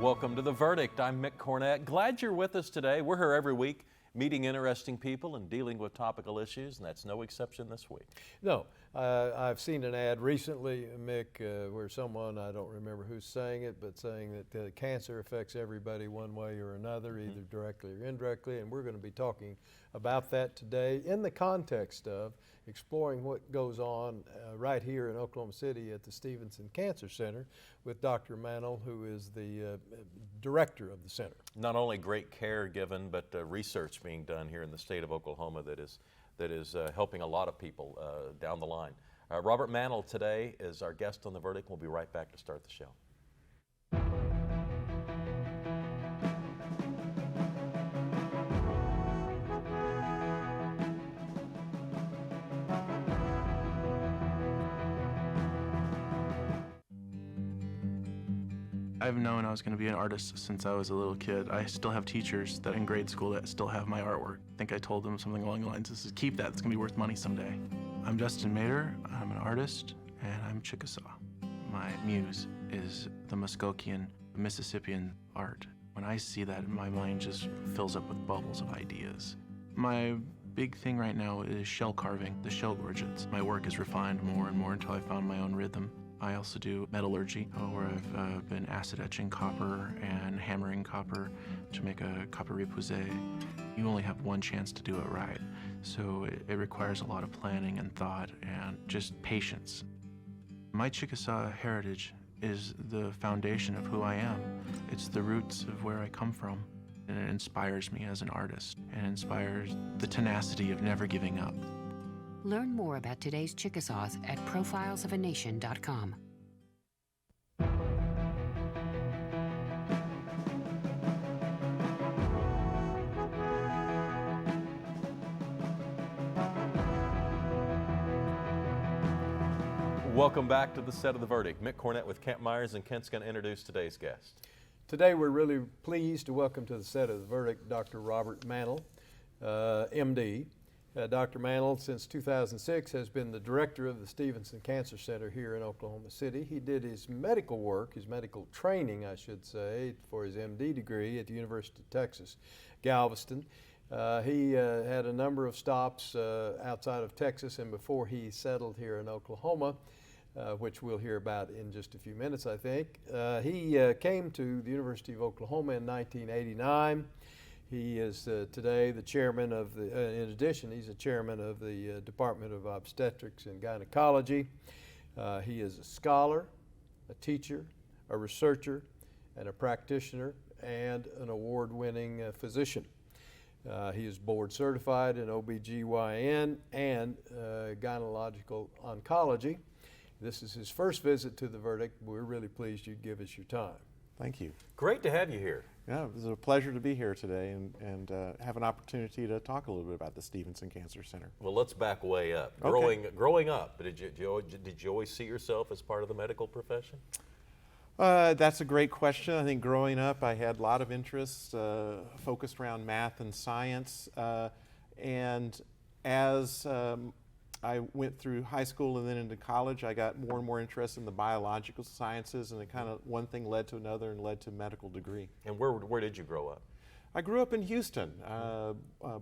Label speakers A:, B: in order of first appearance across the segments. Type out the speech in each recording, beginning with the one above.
A: Welcome to The Verdict. I'm Mick Cornett. Glad you're with us today. We're here every week meeting interesting people and dealing with topical issues, and that's no exception this week.
B: No, I've seen an ad recently, Mick, where someone, I don't remember who's saying it, but saying that cancer affects everybody one way or another, either directly or indirectly, and we're going to be talking about that today in the context of exploring what goes on right here in Oklahoma City at the Stevenson Cancer Center with Dr. Mannel, who is the director of the center.
A: Not only great care given, but research being done here in the state of Oklahoma that is helping a lot of people down the line. Robert Mannel today is our guest on The Verdict. We'll be right back to start the show.
C: I've known I was going to be an artist since I was a little kid. I still have teachers that in grade school that still have my artwork. I think I told them something along the lines, this is keep that, it's going to be worth money someday. I'm Justin Mader, I'm an artist, and I'm Chickasaw. My muse is the Muskogean, Mississippian art. When I see that, my mind just fills up with bubbles of ideas. My big thing right now is shell carving, the shell gorgets. My work is refined more and more until I found my own rhythm. I also do metallurgy, where I've been acid etching copper and hammering copper to make a copper repoussé. You only have one chance to do it right, so it requires a lot of planning and thought and just patience. My Chickasaw heritage is the foundation of who I am. It's the roots of where I come from, and it inspires me as an artist and inspires the tenacity of never giving up.
D: Learn more about today's Chickasaws at profilesofenation.com.
A: Welcome back to the set of The Verdict. Mick Cornett with Kent Myers, and Kent's going to introduce today's guest.
B: Today we're really pleased to welcome to the set of The Verdict Dr. Robert Mannel, MD. Dr. Mannel, since 2006, has been the director of the Stevenson Cancer Center here in Oklahoma City. He did his medical work, his medical training, I should say, for his MD degree at the University of Texas, Galveston. He had a number of stops outside of Texas, and before he settled here in Oklahoma, which we'll hear about in just a few minutes, I think. He came to the University of Oklahoma in 1989. He is today the chairman of the, in addition, he's the chairman of the Department of Obstetrics and Gynecology. He is a scholar, a teacher, a researcher, and a practitioner, and an award-winning physician. He is board certified in OBGYN and gynecological oncology. This is his first visit to The Verdict. We're really pleased you'd give us your time.
E: Thank you.
A: Great to have you here.
E: Yeah, it was a pleasure to be here today and have an opportunity to talk a little bit about the Stevenson Cancer Center.
A: Well, let's back way up.
E: Okay.
A: Growing up, did you always see yourself as part of the medical profession?
E: That's a great question. I think growing up I had a lot of interests focused around math and science, and as I went through high school and then into college, I got more and more interested in the biological sciences, and it kind of one thing led to another and led to a medical degree.
A: And where did you grow up?
E: I grew up in Houston,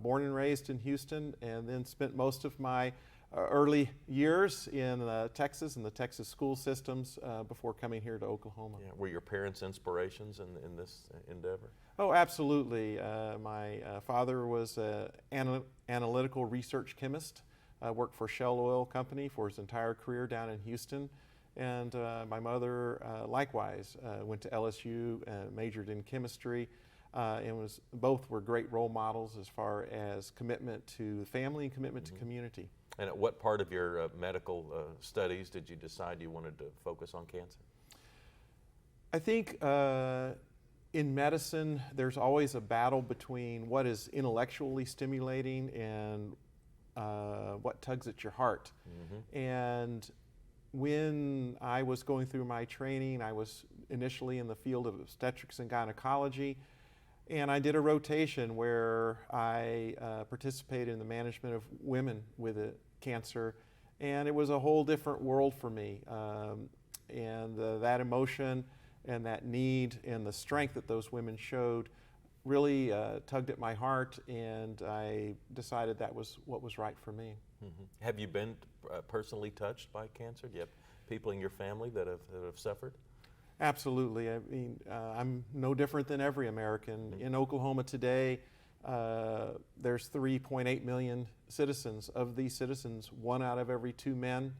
E: born and raised in Houston, and then spent most of my early years in Texas and the Texas school systems before coming here to Oklahoma.
A: Yeah. Were your parents inspirations in this endeavor?
E: Oh, absolutely. My father was an analytical research chemist. Worked for Shell Oil Company for his entire career down in Houston. And my mother likewise went to LSU, majored in chemistry, and both were great role models as far as commitment to family and commitment to community.
A: And at what part of your medical studies did you decide you wanted to focus on cancer?
E: I think in medicine there's always a battle between what is intellectually stimulating and what tugs at your heart. And when I was going through my training, I was initially in the field of obstetrics and gynecology, and I did a rotation where I participated in the management of women with cancer, and it was a whole different world for me. And that emotion and that need and the strength that those women showed really tugged at my heart, and I decided that was what was right for me.
A: Have you been personally touched by cancer? Do you have people in your family that have suffered?
E: Absolutely. I mean, I'm no different than every American. In Oklahoma today, there's 3.8 million citizens. Of these citizens, 1 out of every 2 men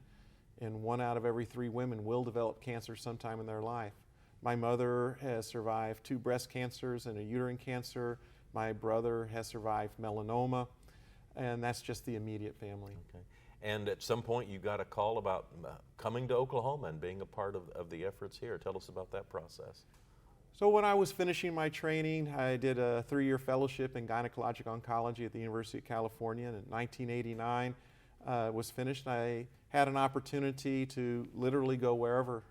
E: and 1 out of every 3 women will develop cancer sometime in their life. My mother has survived 2 breast cancers and a uterine cancer. My brother has survived melanoma, and that's just the immediate family.
A: Okay. And at some point you got a call about coming to Oklahoma and being a part of the efforts here. Tell us about that process.
E: So when I was finishing my training, I did a 3-year fellowship in gynecologic oncology at the University of California. And in 1989 was finished. I had an opportunity to literally go wherever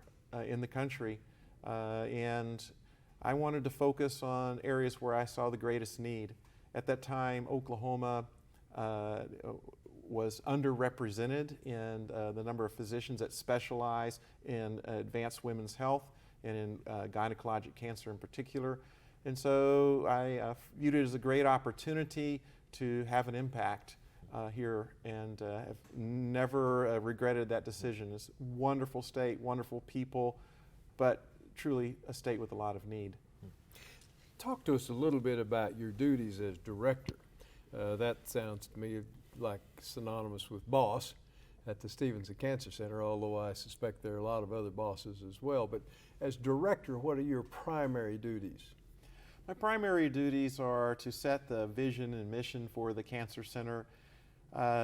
E: in the country. And I wanted to focus on areas where I saw the greatest need. At that time, Oklahoma was underrepresented in the number of physicians that specialize in advanced women's health and in gynecologic cancer in particular. And so I viewed it as a great opportunity to have an impact here, and have never regretted that decision. It's a wonderful state, wonderful people, but truly a state with a lot of need.
B: Talk to us a little bit about your duties as director. That sounds to me like synonymous with boss at the Stevenson Cancer Center, although I suspect there are a lot of other bosses as well. But as director, what are your primary duties?
E: My primary duties are to set the vision and mission for the Cancer Center,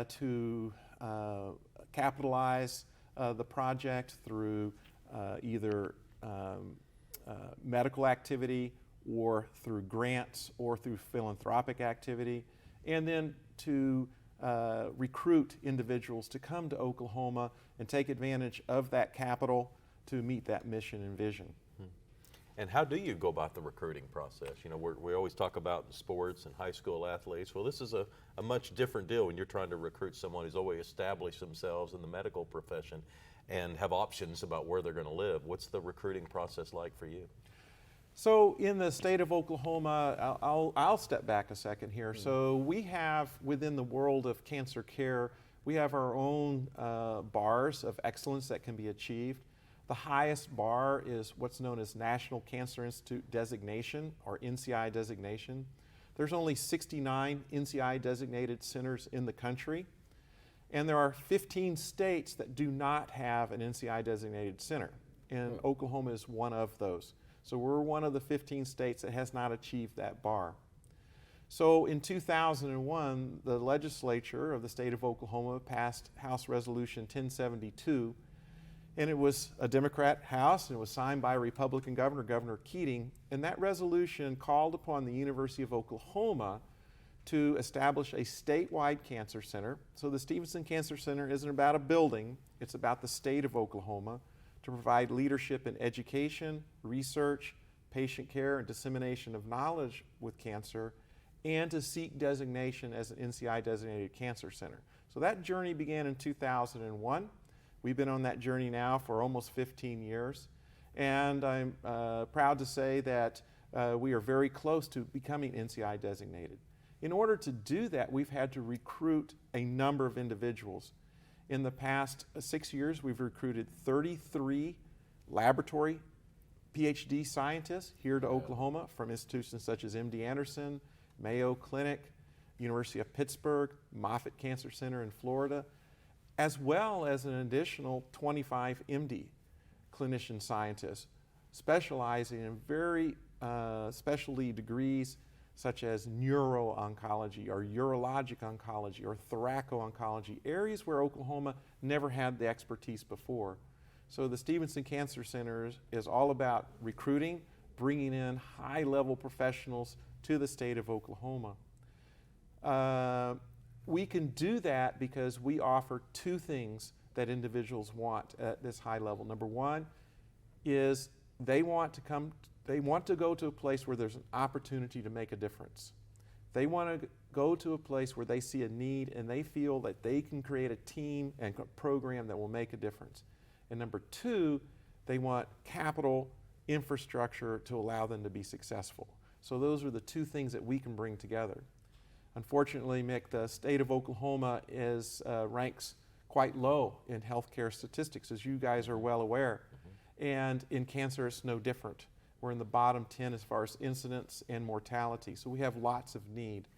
E: to capitalize the project through either medical activity or through grants or through philanthropic activity, and then to recruit individuals to come to Oklahoma and take advantage of that capital to meet that mission and vision.
A: And how do you go about the recruiting process? You know, we always talk about sports and high school athletes. Well, this is a much different deal when you're trying to recruit someone who's always established themselves in the medical profession and have options about where they're going to live. What's the recruiting process like for you?
E: So in the state of Oklahoma, I'll step back a second here. So we have, within the world of cancer care, we have our own bars of excellence that can be achieved. The highest bar is what's known as National Cancer Institute designation, or NCI designation. There's only 69 NCI designated centers in the country, and there are 15 states that do not have an NCI designated center, and Oklahoma is one of those. So we're one of the 15 states that has not achieved that bar. So in 2001, the legislature of the state of Oklahoma passed House Resolution 1072, and it was a Democrat House, and it was signed by a Republican governor, Governor Keating, and that resolution called upon the University of Oklahoma to establish a statewide cancer center. So the Stevenson Cancer Center isn't about a building, it's about the state of Oklahoma, to provide leadership in education, research, patient care, and dissemination of knowledge with cancer, and to seek designation as an NCI designated cancer center. So that journey began in 2001. We've been on that journey now for almost 15 years, and I'm proud to say that we are very close to becoming NCI designated. In order to do that, we've had to recruit a number of individuals. In the past 6 years, we've recruited 33 laboratory PhD scientists here to Oklahoma from institutions such as MD Anderson, Mayo Clinic, University of Pittsburgh, Moffitt Cancer Center in Florida, as well as an additional 25 MD clinician scientists specializing in very specialty degrees such as neuro-oncology or urologic oncology or thoraco-oncology, areas where Oklahoma never had the expertise before. So the Stevenson Cancer Center is all about recruiting, bringing in high-level professionals to the state of Oklahoma. We can do that because we offer 2 things that individuals want at this high level. Number one is they want to go to a place where there's an opportunity to make a difference. They want to go to a place where they see a need and they feel that they can create a team and a program that will make a difference. And number 2, they want capital infrastructure to allow them to be successful. So those are the two things that we can bring together. Unfortunately, Mick, the state of Oklahoma ranks quite low in healthcare statistics, as you guys are well aware. And in cancer, it's no different. We're in the bottom 10 as far as incidence and mortality. So we have lots of need.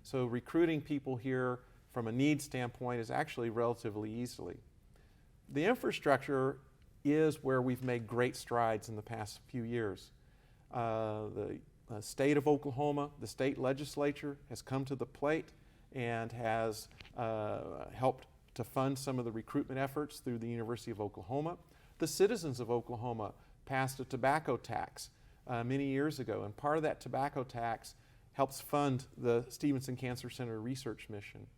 E: So recruiting people here from a need standpoint is actually relatively easily. The infrastructure is where we've made great strides in the past few years. The state of Oklahoma, the state legislature has come to the plate and has helped to fund some of the recruitment efforts through the University of Oklahoma. The citizens of Oklahoma passed a tobacco tax many years ago, and part of that tobacco tax helps fund the Stevenson Cancer Center research mission.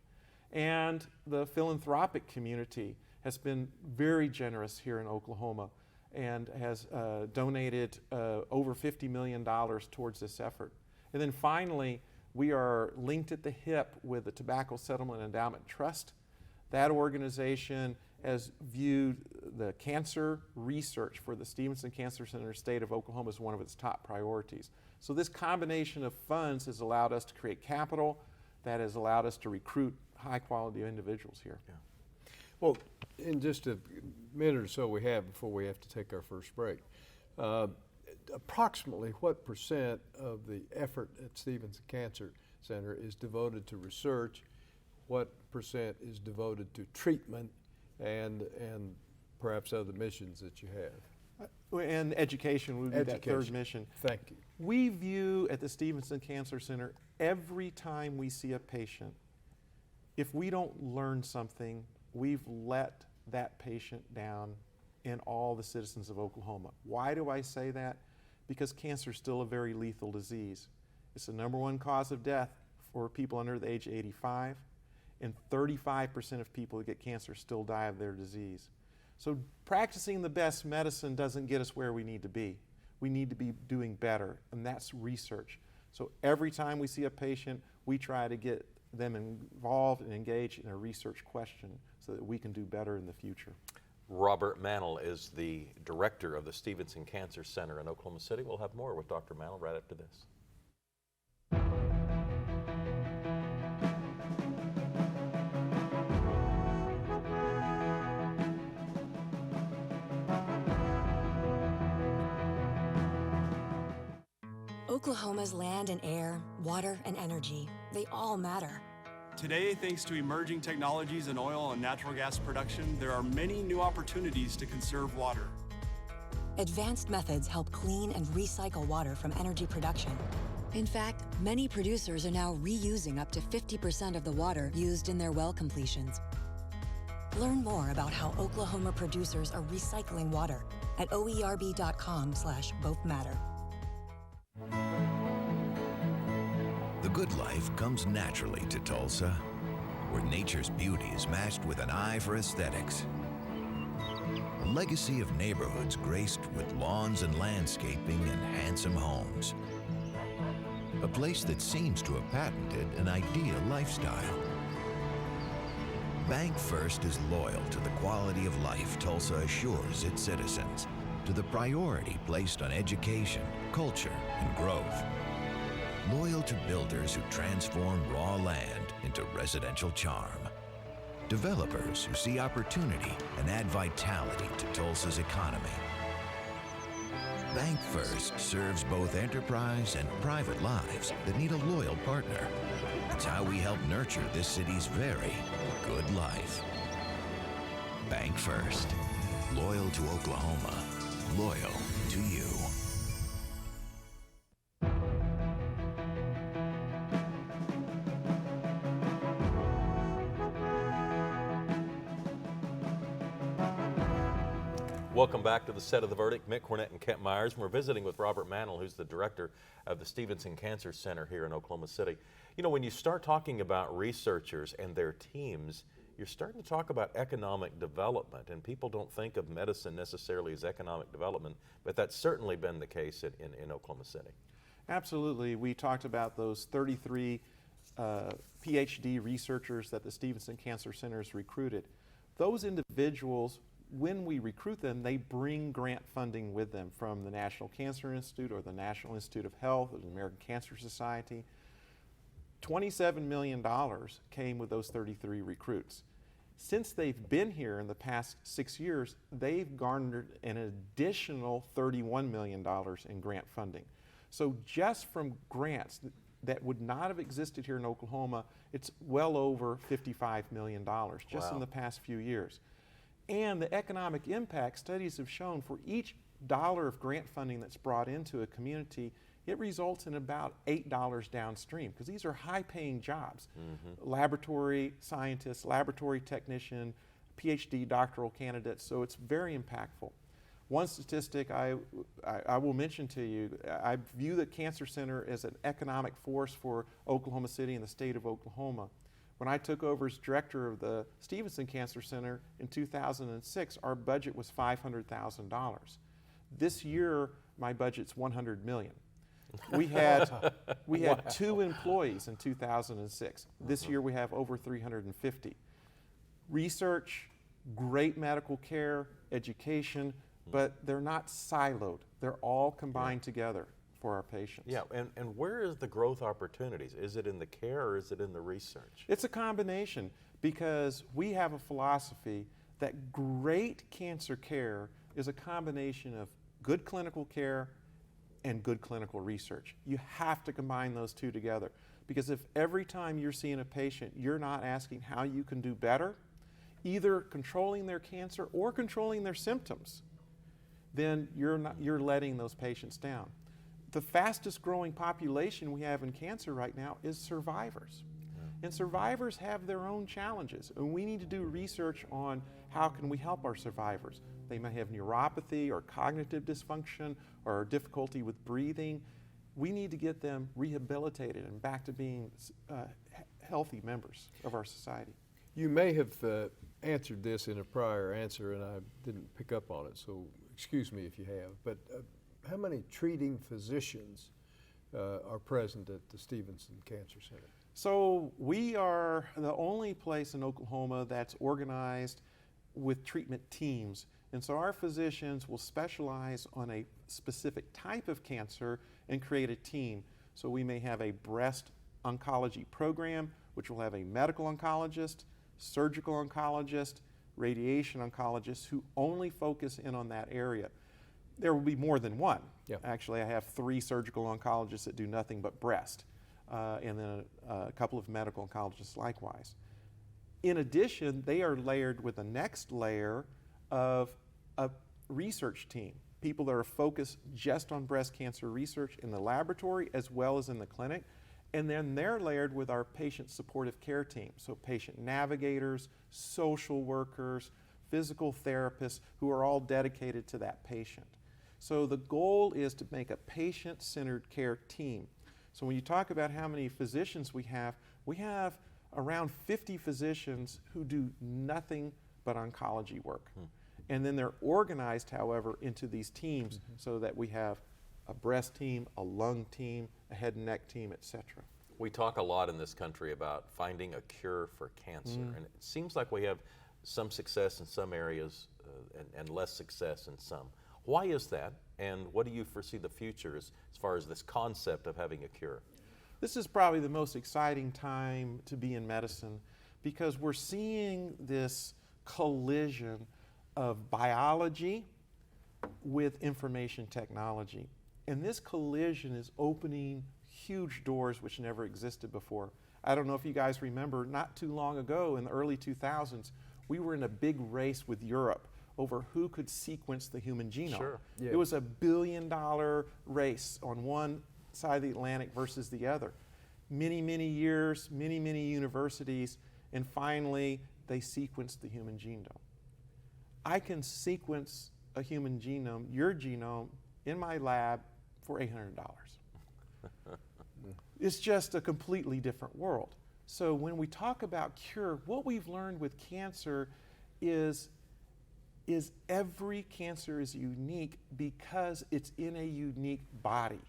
E: And the philanthropic community has been very generous here in Oklahoma and has donated over $50 million towards this effort. And then finally, we are linked at the hip with the Tobacco Settlement Endowment Trust. That organization has viewed the cancer research for the Stevenson Cancer Center state of Oklahoma as one of its top priorities. So this combination of funds has allowed us to create capital that has allowed us to recruit high quality individuals here.
A: Yeah.
B: Well, in just a minute or so we have before we have to take our first break, approximately what percent of the effort at Stevenson Cancer Center is devoted to research? What percent is devoted to treatment and perhaps other missions that you have?
E: And education would be that third mission.
B: Thank you.
E: We view at the Stevenson Cancer Center, every time we see a patient, if we don't learn something, we've let that patient down and all the citizens of Oklahoma. Why do I say that? Because cancer is still a very lethal disease. It's the #1 cause of death for people under the age of 85, and 35% of people who get cancer still die of their disease. So practicing the best medicine doesn't get us where we need to be. We need to be doing better, and that's research. So every time we see a patient, we try to get them involved and engaged in a research question so that we can do better in the future.
A: Robert Mannel is the director of the Stevenson Cancer Center in Oklahoma City. We'll have more with Dr. Mannel right after this.
F: Oklahoma's land and air, water and energy, they all matter.
G: Today, thanks to emerging technologies in oil and natural gas production, there are many new opportunities to conserve water.
F: Advanced methods help clean and recycle water from energy production. In fact, many producers are now reusing up to 50% of the water used in their well completions. Learn more about how Oklahoma producers are recycling water at oerb.com/bothmatter.
H: The good life comes naturally to Tulsa, where nature's beauty is matched with an eye for aesthetics. A legacy of neighborhoods graced with lawns and landscaping and handsome homes. A place that seems to have patented an ideal lifestyle. Bank First is loyal to the quality of life Tulsa assures its citizens, to the priority placed on education, culture, and growth. Loyal to builders who transform raw land into residential charm. Developers who see opportunity and add vitality to Tulsa's economy. Bank First serves both enterprise and private lives that need a loyal partner. It's how we help nurture this city's very good life. Bank First. Loyal to Oklahoma. Loyal to you.
A: Welcome back to the set of The Verdict. Mick Cornett and Kent Myers. And we're visiting with Robert Mannel, who's the director of the Stevenson Cancer Center here in Oklahoma City. You know, when you start talking about researchers and their teams, you're starting to talk about economic development, and people don't think of medicine necessarily as economic development, but that's certainly been the case in Oklahoma City.
E: Absolutely. We talked about those 33 PhD researchers that the Stevenson Cancer Center has recruited. Those individuals when we recruit them, they bring grant funding with them from the National Cancer Institute or the National Institute of Health or the American Cancer Society. $27 million came with those 33 recruits. Since they've been here in the past 6 years, they've garnered an additional $31 million in grant funding. So just from grants that would not have existed here in Oklahoma, it's well over $55 million just in the past few years. And the economic impact, studies have shown for each dollar of grant funding that's brought into a community, it results in about $8 downstream, because these are high-paying jobs. Laboratory scientists, laboratory technician, PhD doctoral candidates, so it's very impactful. One statistic I will mention to you, I view the Cancer Center as an economic force for Oklahoma City and the state of Oklahoma. When I took over as director of the Stevenson Cancer Center in 2006, our budget was $500,000. This year, my budget's $100 million. We had 2 employees in 2006. This year we have over 350. Research, great medical care, education, but they're not siloed. They're all combined together for our patients.
A: Yeah, and where is the growth opportunities? Is it in the care or is it in the research?
E: It's a combination, because we have a philosophy that great cancer care is a combination of good clinical care and good clinical research. You have to combine those two together, because if every time you're seeing a patient, you're not asking how you can do better, either controlling their cancer or controlling their symptoms, then you're letting those patients down. The fastest growing population we have in cancer right now is survivors. And survivors have their own challenges, and we need to do research on how can we help our survivors. They may have neuropathy or cognitive dysfunction or difficulty with breathing. We need to get them rehabilitated and back to being healthy members of our society.
B: You may have answered this in a prior answer, and I didn't pick up on it, so excuse me if you have. But how many treating physicians are present at the Stevenson Cancer Center?
E: So we are the only place in Oklahoma that's organized with treatment teams. And so our physicians will specialize on a specific type of cancer and create a team. So we may have a breast oncology program, which will have a medical oncologist, surgical oncologist, radiation oncologist who only focus in on that area. There will be more than one.
B: Yeah.
E: Actually, I have 3 surgical oncologists that do nothing but breast, and then a couple of medical oncologists likewise. In addition, they are layered with the next layer of a research team, people that are focused just on breast cancer research in the laboratory as well as in the clinic. And then they're layered with our patient supportive care team, so patient navigators, social workers, physical therapists who are all dedicated to that patient. So the goal is to make a patient-centered care team. So when you talk about how many physicians we have around 50 physicians who do nothing but oncology work. And then they're organized, however, into these teams so that we have a breast team, a lung team, a head and neck team, etc.
A: We talk a lot in this country about finding a cure for cancer, and it seems like we have some success in some areas and less success in some. Why is that, and what do you foresee the future as far as this concept of having a cure?
E: This is probably the most exciting time to be in medicine, because we're seeing this collision of biology with information technology. And this collision is opening huge doors which never existed before. I don't know if you guys remember, not too long ago in the early 2000s, we were in a big race with Europe over who could sequence the human genome.
A: Sure.
B: Yeah.
E: It was a $1 billion race on one side of the Atlantic versus the other. Many, many years, many, many universities, and finally they sequenced the human genome. I can sequence a human genome, your genome, in my lab for $800. It's just a completely different world. So when we talk about cure, what we've learned with cancer is every cancer is unique because it's in a unique body.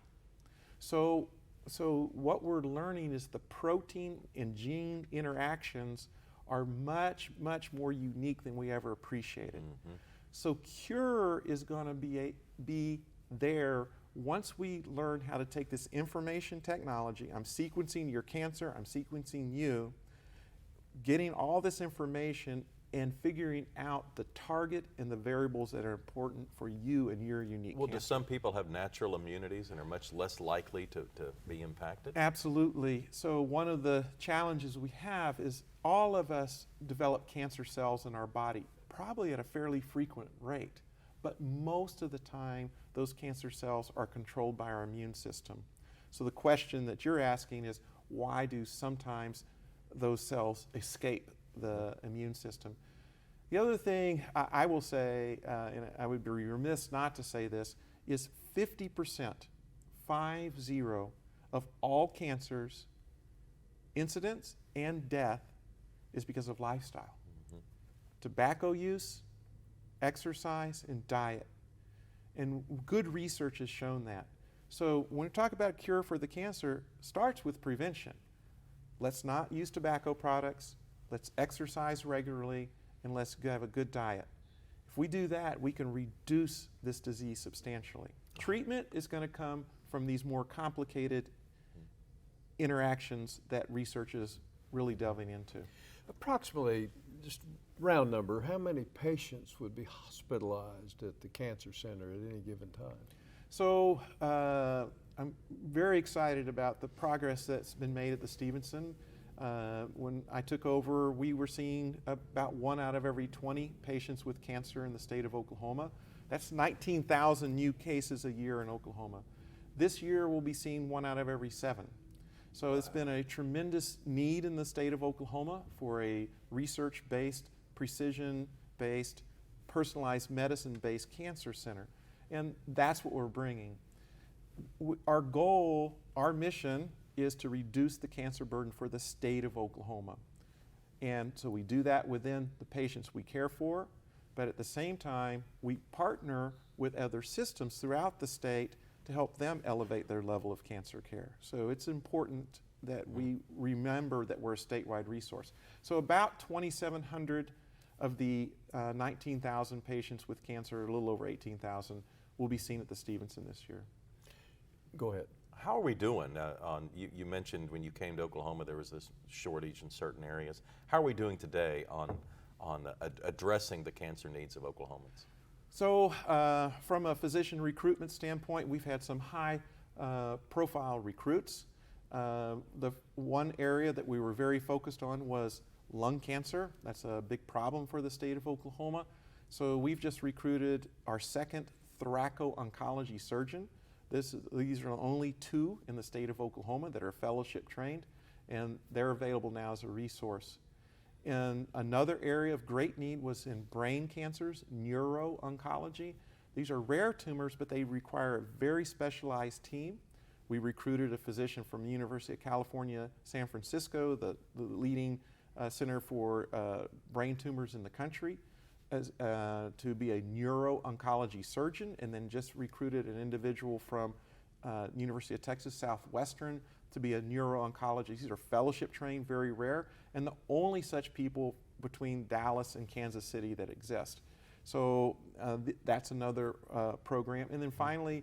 E: So what we're learning is the protein and gene interactions are much, much more unique than we ever appreciated. So cure is going to be there once we learn how to take this information technology. I'm sequencing your cancer, I'm sequencing you, getting all this information and figuring out the target and the variables that are important for you and your unique
A: Well,
E: cancer.
A: do some people have natural immunities and are much less likely to be impacted?
E: Absolutely. So one of the challenges we have is all of us develop cancer cells in our body, probably at a fairly frequent rate. But most of the time, those cancer cells are controlled by our immune system. So the question that you're asking is, why do sometimes those cells escape the immune system? The other thing I will say, and I would be remiss not to say this, is 50%, 50, of all cancers, incidence and death is because of lifestyle. Tobacco use, exercise, and diet. And good research has shown that. So when we talk about cure for the cancer, it starts with prevention. Let's not use tobacco products, let's exercise regularly, and let's have a good diet. If we do that, we can reduce this disease substantially. Treatment is going to come from these more complicated interactions that research is really delving into.
B: Approximately, just round number, how many patients would be hospitalized at the cancer center at any given time?
E: So I'm very excited about the progress that's been made at the Stevenson. When I took over, we were seeing about 1 out of every 20 patients with cancer in the state of Oklahoma. That's 19,000 new cases a year in Oklahoma. This year, we'll be seeing 1 out of every 7. So it's been a tremendous need in the state of Oklahoma for a research-based, precision-based, personalized medicine-based cancer center. And that's what we're bringing. Our goal, our mission, is to reduce the cancer burden for the state of Oklahoma. And so we do that within the patients we care for, but at the same time, we partner with other systems throughout the state to help them elevate their level of cancer care. So it's important that we remember that we're a statewide resource. So about 2,700 of the 19,000 patients with cancer, a little over 18,000, will be seen at the Stevenson this year.
B: Go ahead.
A: How are we doing? You mentioned when you came to Oklahoma there was this shortage in certain areas. How are we doing today on addressing the cancer needs of Oklahomans?
E: So from a physician recruitment standpoint, we've had some high profile recruits. The one area that we were very focused on was lung cancer. That's a big problem for the state of Oklahoma. So we've just recruited our second thoraco-oncology surgeon. These are only 2 in the state of Oklahoma that are fellowship trained, and they're available now as a resource. And another area of great need was in brain cancers, neuro-oncology. These are rare tumors, but they require a very specialized team. We recruited a physician from the University of California, San Francisco, the leading center for brain tumors in the country, to be a neuro-oncology surgeon, and then just recruited an individual from University of Texas Southwestern to be a neuro-oncologist. These are fellowship trained, very rare, and the only such people between Dallas and Kansas City that exist. So that's another program. And then finally,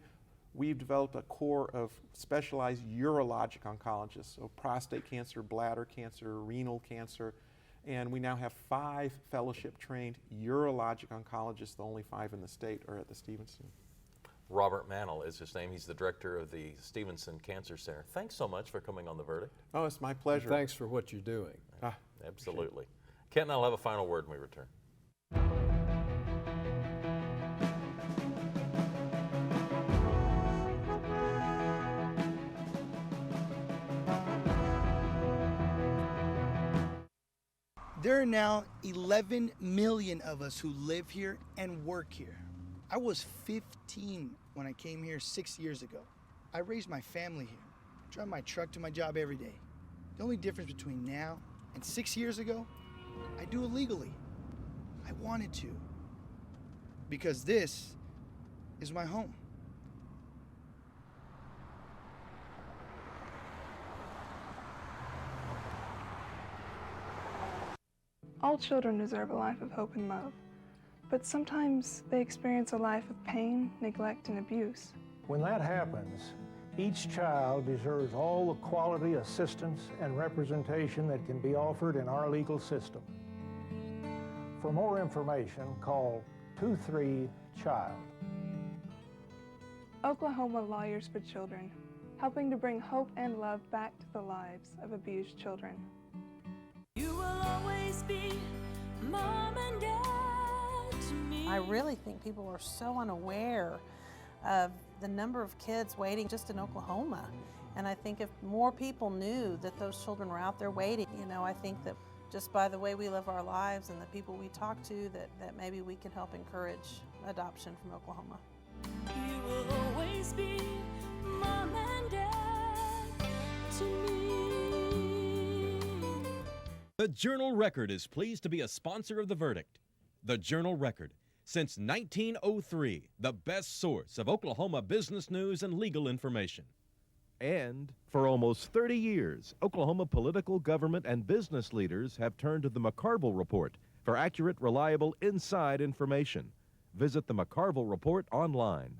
E: we've developed a core of specialized urologic oncologists, so prostate cancer, bladder cancer, renal cancer, and we now have 5 fellowship-trained urologic oncologists. The only 5 in the state are at the Stevenson.
A: Robert Mannel is his name. He's the director of the Stevenson Cancer Center. Thanks so much for coming on The Verdict.
E: Oh, it's my pleasure.
B: Thanks for what you're doing.
A: Absolutely. Kent and I'll have a final word when we return.
I: There are now 11 million of us who live here and work here. I was 15 when I came here 6 years ago. I raised my family here. I drive my truck to my job every day. The only difference between now and 6 years ago, I do it legally. I wanted to. Because this is my home.
J: All children deserve a life of hope and love. but sometimes they experience a life of pain, neglect, and abuse.
K: When that happens, each child deserves all the quality assistance and representation that can be offered in our legal system. For more information, call 23-CHILD.
J: Oklahoma Lawyers for Children, helping to bring hope and love back to the lives of abused children.
L: You will always be Mom and Dad to me.
M: I really think people are so unaware of the number of kids waiting just in Oklahoma. And I think if more people knew that those children were out there waiting, I think that just by the way we live our lives and the people we talk to, that maybe we can help encourage adoption from Oklahoma.
L: You will always be Mom and Dad to me.
N: The Journal-Record is pleased to be a sponsor of The Verdict. The Journal-Record, since 1903, the best source of Oklahoma business news and legal information.
O: And for almost 30 years, Oklahoma political, government, and business leaders have turned to the McCarville Report for accurate, reliable, inside information. Visit the McCarville Report online.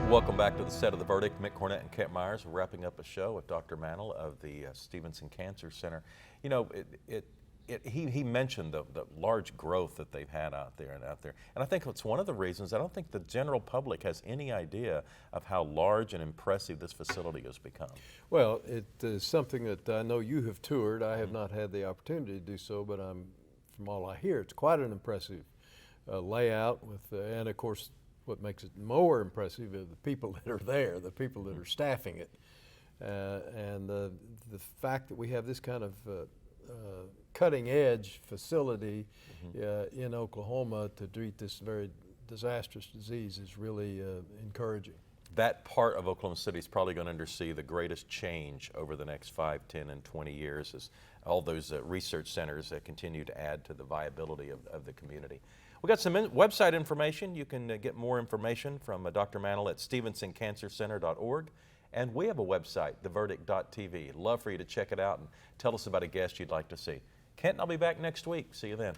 A: Welcome back to the set of The Verdict. Mick Cornett and Kent Myers. We're wrapping up a show with Dr. Mannel of the Stevenson Cancer Center. He mentioned the large growth that they've had out there. And I think it's one of the reasons I don't think the general public has any idea of how large and impressive this facility has become.
B: Well, it is something that I know you have toured. I have not had the opportunity to do so, but from all I hear, it's quite an impressive layout and of course, what makes it more impressive are the people that are there, the people that are staffing it. And the fact that we have this kind of cutting-edge facility in Oklahoma to treat this very disastrous disease is really encouraging.
A: That part of Oklahoma City is probably going to undersee the greatest change over the next 5, 10, and 20 years as all those research centers continue to add to the viability of the community. We got some website information. You can get more information from Dr. Mannel at stevensoncancercenter.org. And we have a website, theverdict.tv. Love for you to check it out and tell us about a guest you'd like to see. Kent and I'll be back next week. See you then.